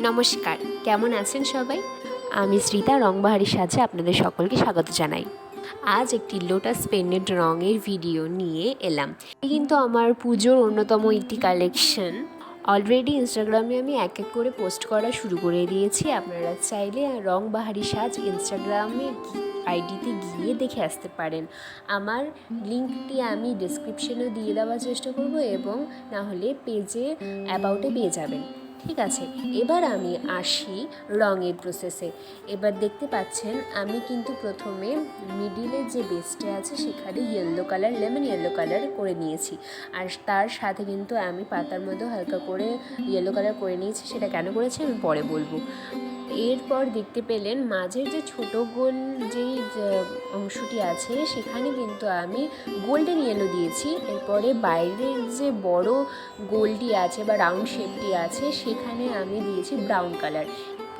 নমস্কার, কেমন আছেন সবাই? আমি শ্রীতা রংবাহারির সাথে আপনাদের সকলকে স্বাগত জানাই। আজ একটি লোটাস পেন্ডেন্ট রঙের ভিডিও নিয়ে এলাম। কিন্তু আমার পুজোর অন্যতম একটি কালেকশন। অলরেডি ইনস্টাগ্রামে আমি এক এক করে পোস্ট করা শুরু করে দিয়েছি। আপনারা চাইলে রংবাহারি সাজ ইনস্টাগ্রামে আইডিতে গিয়ে দেখে আসতে পারেন। আমার লিঙ্কটি আমি ডিসক্রিপশনেও দিয়ে দেওয়ার চেষ্টা করব এবং না হলে পেজে অ্যাবাউটে পেয়ে যাবেন। ঠিক আছে, এবার আমি আসি রঙের প্রসেসে। এবার দেখতে পাচ্ছেন আমি কিন্তু প্রথমে মিডিলের যে বেসটা আছে সেখানে yellow colour, lemon yellow colour করে নিয়েছি। আর তার সাথে কিন্তু আমি পাতার মধ্যে হালকা করে ইয়েলো কালার করে নিয়েছি। সেটা কেন করেছি আমি পরে বলবো। এরপর দেখতে পেলেন মাঝের যে ছোট গোল যেই অংশটি আছে সেখানে কিন্তু আমি গোল্ডেন ইয়েলো দিয়েছি। এরপরে বাইরের যে বড় গোলটি আছে বা রাউন্ড শেপটি আছে সেখানে আমি দিয়েছি ব্রাউন কালার।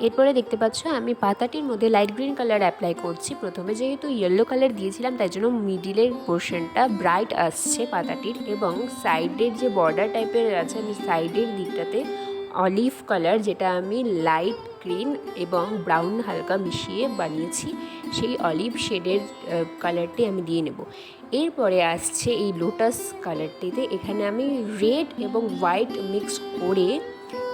এরপরে দেখতে পাচ্ছ আমি পাতাটির মধ্যে লাইট গ্রিন কালার অ্যাপ্লাই করছি। প্রথমে যেহেতু ইয়েলো কালার দিয়েছিলাম তাই জন্য মিডিলের পোর্শনটা ব্রাইট আসছে পাতাটির, এবং সাইডের যে বর্ডার টাইপের আছে আমি সাইডের দিকটাতে অলিভ কালার, যেটা আমি লাইট গ্রিন এবং ব্রাউন হালকা মিশিয়ে বানিয়েছি, সেই অলিভ শেডের কালারটি আমি দিয়ে নেব। এরপরে আসছে এই লোটাস কালারটিতে। এখানে আমি রেড এবং হোয়াইট মিক্স করে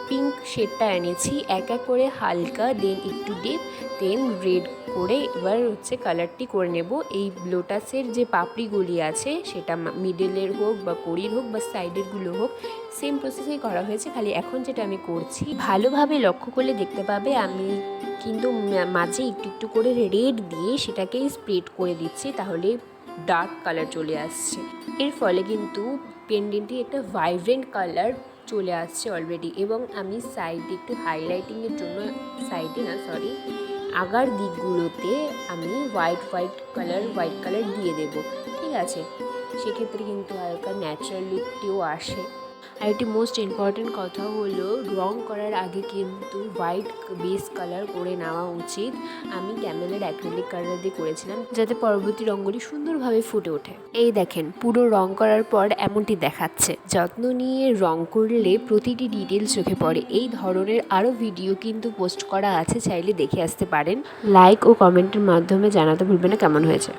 পিঙ্ক শেডটা এনেছি। এক এক করে হালকা, দেন একটু ডিপ, দেন রেড করে এবার কালারটি করে নেব। এই লোটাসের যে পাপড়িগুলি আছে সেটা মিডলের হোক বা কড়ির হোক বা সাইডেরগুলো হোক, সেম প্রসেসেই করা হয়েছে। খালি এখন যেটা আমি করছি, ভালোভাবে লক্ষ্য করলে দেখতে পাবে আমি কিন্তু মাঝে একটু একটু করে রেড দিয়ে সেটাকেই স্প্রেড করে দিচ্ছি, তাহলে ডার্ক কালার চলে আসছে। এর ফলে কিন্তু পেন্ডেন্টটি একটা ভাইব্রেন্ট কালার চলে আসছে অলরেডি। এবং আমি সাইডে একটু হাইলাইটিংয়ের জন্য, আগার দিকগুলোতে আমি হোয়াইট কালার দিয়ে দেব। ঠিক আছে, সেক্ষেত্রে কিন্তু হালকা ন্যাচারাল লুকটিও আসে। আর একটি মোস্ট ইম্পর্ট্যান্ট কথা হলো, রং করার আগে কিন্তু হোয়াইট বেস কালার করে নেওয়া উচিত। আমি ক্যামেলের অ্যাক্রিলিক কালার দিয়ে করেছিলাম যাতে পরবর্তী রঙগুলি সুন্দরভাবে ফুটে ওঠে। এই দেখেন, পুরো রং করার পর এমনটি দেখাচ্ছে। যত্ন নিয়ে রং করলে প্রতিটি ডিটেলস চোখে পড়ে। এই ধরনের আরও ভিডিও কিন্তু পোস্ট করা আছে, চাইলে দেখে আসতে পারেন। লাইক ও কমেন্টের মাধ্যমে জানাতে ভুলবেন না কেমন হয়েছে।